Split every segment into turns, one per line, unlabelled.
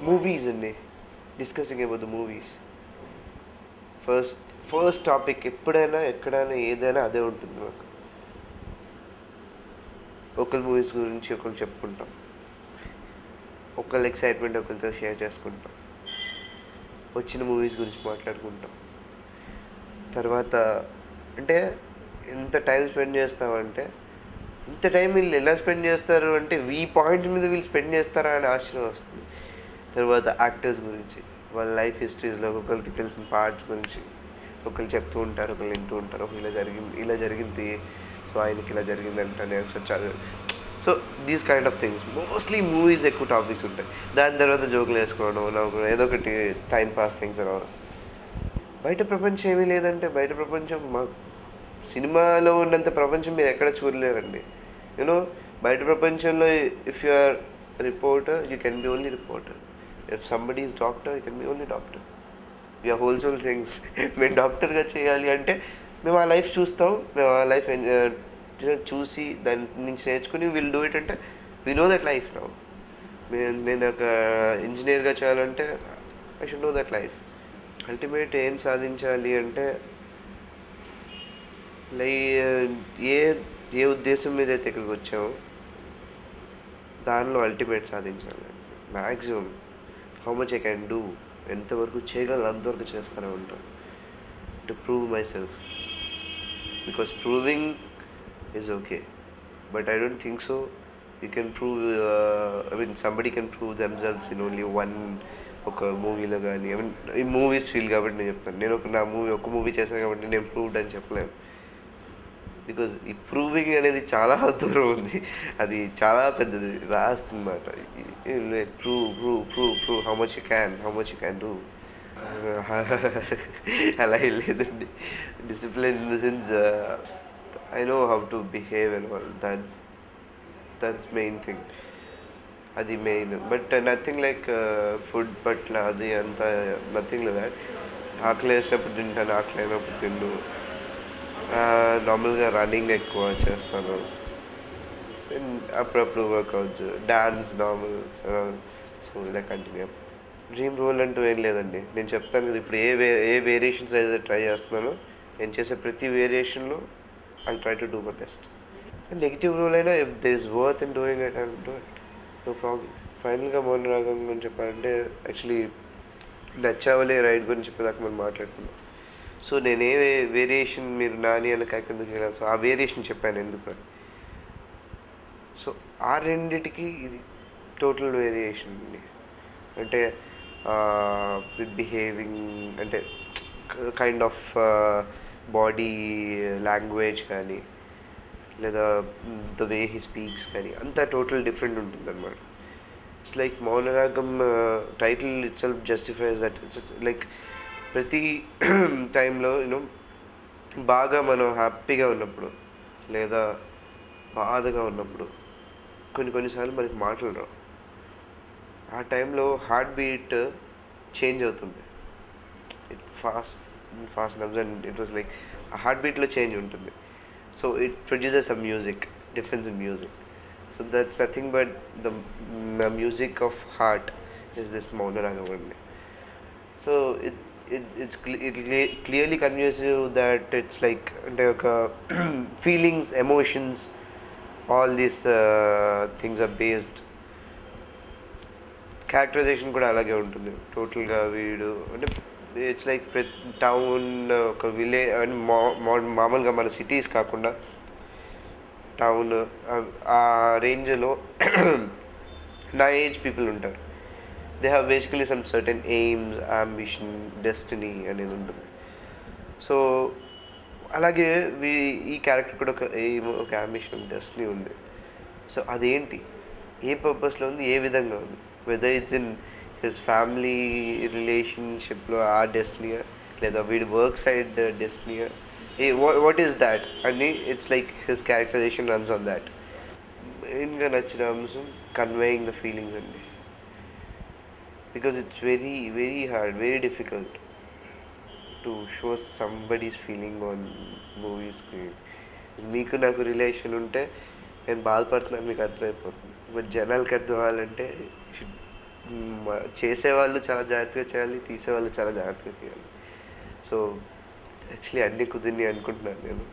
Movies అండి. Discussing about the movies. First first topic ఎప్పుడైనా ఎక్కడైనా ఏదైనా అదే ఉంటుంది మాకు. ఒకరి మూవీస్ గురించి ఒకరు చెప్పుకుంటాం, ఒకళ్ళ ఎక్సైట్మెంట్ ఒకరితో షేర్ చేసుకుంటాం, వచ్చిన మూవీస్ గురించి మాట్లాడుకుంటాం. తర్వాత అంటే ఎంత టైం స్పెండ్ చేస్తామంటే, ఇంత టైం వీళ్ళు ఎలా స్పెండ్ చేస్తారు అంటే ఈ పాయింట్ మీద వీళ్ళు స్పెండ్ చేస్తారా అని ఆశ్చర్యం వస్తుంది. తర్వాత యాక్టర్స్ గురించి, వాళ్ళ లైఫ్ హిస్టరీస్లో ఒకరికి తెలిసిన పార్ట్స్ గురించి ఒకరు చెప్తూ ఉంటారు, ఒకరు వింటూ ఉంటారు. ఇలా జరిగింది, సో ఆయనకి ఇలా జరిగిందంట నేను ఒకసారి చదివాను. So these kind of things mostly movies ఎక్కువ టాపిక్స్ ఉంటాయి. దాని తర్వాత జోకులు వేసుకోవడం, నవ్వుకోవడం, ఏదో ఒకటి టైం పాస్ థింగ్స్ అవ్వడం. బయట ప్రపంచం ఏమీ లేదంటే, బయట ప్రపంచం మా సినిమాలో ఉన్నంత ప్రపంచం మీరు ఎక్కడ చూడలేరండి. యూనో బయట ప్రపంచంలో if you are reporter you can be only reporter. If somebody is doctor you can be only doctor. We are wholesale things. మేము డాక్టర్గా చేయాలి అంటే మేము ఆ లైఫ్ చూస్తాం, మేము ఆ లైఫ్ చూసి దాని నుంచి నేర్చుకుని విల్ డూ ఇట్ అంటే we know that life now. నేను ఒక ఇంజనీర్గా చేయాలంటే I should know that life. Ultimate ఏం సాధించాలి అంటే ఏ ఏ ఉద్దేశం మీద అయితే ఇక్కడికి వచ్చామో దానిలో అల్టిమేట్ సాధించాలి. Maximum how much I can do, ఎంతవరకు చేయగలను అంతవరకు చేస్తూనే ఉంటాను to prove my self. Because proving is okay, but I don't think so you can prove, I mean somebody can prove themselves in only one, ఒక మూవీలో కానీ. I mean ఈ movies feel కాబట్టి నేను చెప్తాను. నేను ఒక మూవీ చేశాను కాబట్టి నేను ప్రూవ్డ్ అని చెప్పలేను. బికాజ్ ఈ ప్రూవింగ్ అనేది చాలా దూరం ఉంది, అది చాలా పెద్దది రాస్ట్ అనమాట. Prove prove prove prove how much you can do. అలా లేదండి. Discipline in the sense I know how to behave and all, that's main thing. అది main. But nothing like food పట్ల అది అంత నథింగ్ లైక్ దాట్. ఆకలి వేసినప్పుడు తింటాను, ఆకలి అయినప్పుడు తిండు. నార్మల్గా రన్నింగ్ ఎక్కువ చేస్తాను, అప్పుడప్పుడు వర్కౌట్స్, డాన్స్ నార్మల్. సో ఇలా కంటిన్యూ. డ్రీమ్ రోల్ అంటూ ఏం లేదండి. నేను చెప్తాను కదా, ఇప్పుడు ఏ వేరియేషన్స్ అయితే ట్రై చేస్తున్నానో నేను చేసే ప్రతి వేరియేషన్లో I try to do my best. Negative role అయినా if there is worth in doing it I will do it, no problem. ఫైనల్గా మౌన రాగం గురించి చెప్పాలంటే యాక్చువల్లీ నచ్చావలే రైడ్ గురించి చెప్పేదాకా మనం మాట్లాడుకున్నాం. సో నేను ఏ వేరియేషన్ మీరు నాని అన్న క్యారెక్టర్ ఎందుకు వెళ్ళాను, సో ఆ వేరియేషన్ చెప్పాను ఎందుకు అని. సో ఆ రెండిటికి ఇది టోటల్ వేరియేషన్ అండి. అంటే బిహేవింగ్ అంటే కైండ్ ఆఫ్ బాడీ లాంగ్వేజ్ కానీ, లేదా ద వే హీ స్పీక్స్ కానీ అంతా టోటల్ డిఫరెంట్ ఉంటుంది అనమాట. It's like Mounaragam title it self justifies that. It's like ప్రతి టైంలో యూనో బాగా మనం హ్యాపీగా ఉన్నప్పుడు లేదా బాధగా ఉన్నప్పుడు కొన్నిసార్లు మనకి మాటలు రావు. ఆ టైంలో హార్ట్ బీట్ చేంజ్ అవుతుంది. ఇట్ ఫాస్ట్ నబ్స్ అండ్ ఇట్ వాస్ లైక్ ఆ హార్ట్ బీట్లో చేంజ్ ఉంటుంది. So it produces a music, difference in music. So that's nothing but the music of heart is this Mounaragam అండి. So it clearly conveys you that it's like అంటే ఒక feelings, emotions, all these things are based. Characterisation కూడా అలాగే ఉంటుంది టోటల్గా. వీడు అంటే it's like town, ఒక విలేజ్ అంటే మామూలుగా మన సిటీస్ కాకుండా టౌన్ ఆ రేంజ్లో నా ఏజ్ పీపుల్ ఉంటారు. They have basically some certain aims, ambition, destiny అనేది ఉంటుంది. సో అలాగే ఈ క్యారెక్టర్ కూడా ఒక ఎయిమ్, ఒక అంబిషన్, డెస్టినీ ఉంది. సో అదేంటి, ఏ పర్పస్లో ఉంది, ఏ విధంగా ఉంది, whether it's in his family రిలేషన్షిప్లో ఆ డెస్టినీయా, లేదా వీడి వర్క్ సైడ్ డెస్టినీయా, వాట్ ఈస్ దాట్ అని it's like his characterisation runs on that. మెయిన్గా నచ్చిన అంశం కన్వేయింగ్ ద ఫీలింగ్స్ అండి. Because it's very very hard, very difficult to show somebody's feeling on movie screen. మీకు నాకు రిలేషన్ ఉంటే నేను బాధపడుతున్నాను మీకు అర్థమైపోతుంది. బట్ జనాలకి అర్థం అవ్వాలంటే షుడ్ చేసేవాళ్ళు చాలా జాగ్రత్తగా చేయాలి, తీసేవాళ్ళు చాలా జాగ్రత్తగా తీయాలి. సో యాక్చువల్లీ అన్నీ కుదిరినాయి అనుకుంటున్నాను నేను.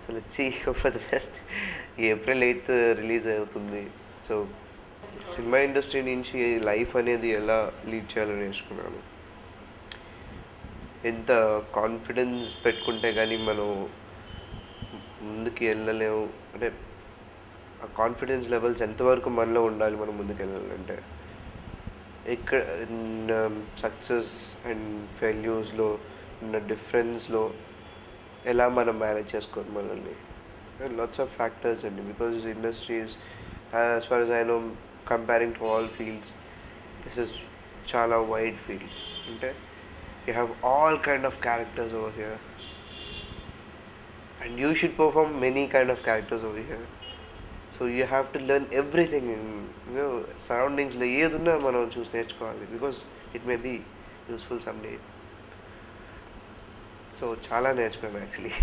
So let's see for the best. April 8th release అవుతుంది. సో సినిమా ఇండస్ట్రీ నుంచి లైఫ్ అనేది ఎలా లీడ్ చేయాలో నేర్చుకున్నాను. ఎంత కాన్ఫిడెన్స్ పెట్టుకుంటే కానీ మనం ముందుకు వెళ్ళలేము. అంటే ఆ కాన్ఫిడెన్స్ లెవెల్స్ ఎంతవరకు మనలో ఉండాలి మనం ముందుకు వెళ్ళాలంటే. ఇక్కడ సక్సెస్ అండ్ ఫెయిల్యూర్స్లో ఉన్న డిఫరెన్స్లో ఎలా మనం మేనేజ్ చేసుకోవాలి మనల్ని. లాట్స్ ఆఫ్ ఫ్యాక్టర్స్ అండి. Because industries as far as I know, comparing to all fields, this is చాలా వైడ్ ఫీల్డ్. అంటే you have all kind of characters over here and you should perform many kind of characters over here. So you have to learn everything in surroundings లో ఏదున్నా మనం చూసి నేర్చుకోవాలి, because it may be useful some day. So చాలా నేర్చుకున్నాను actually.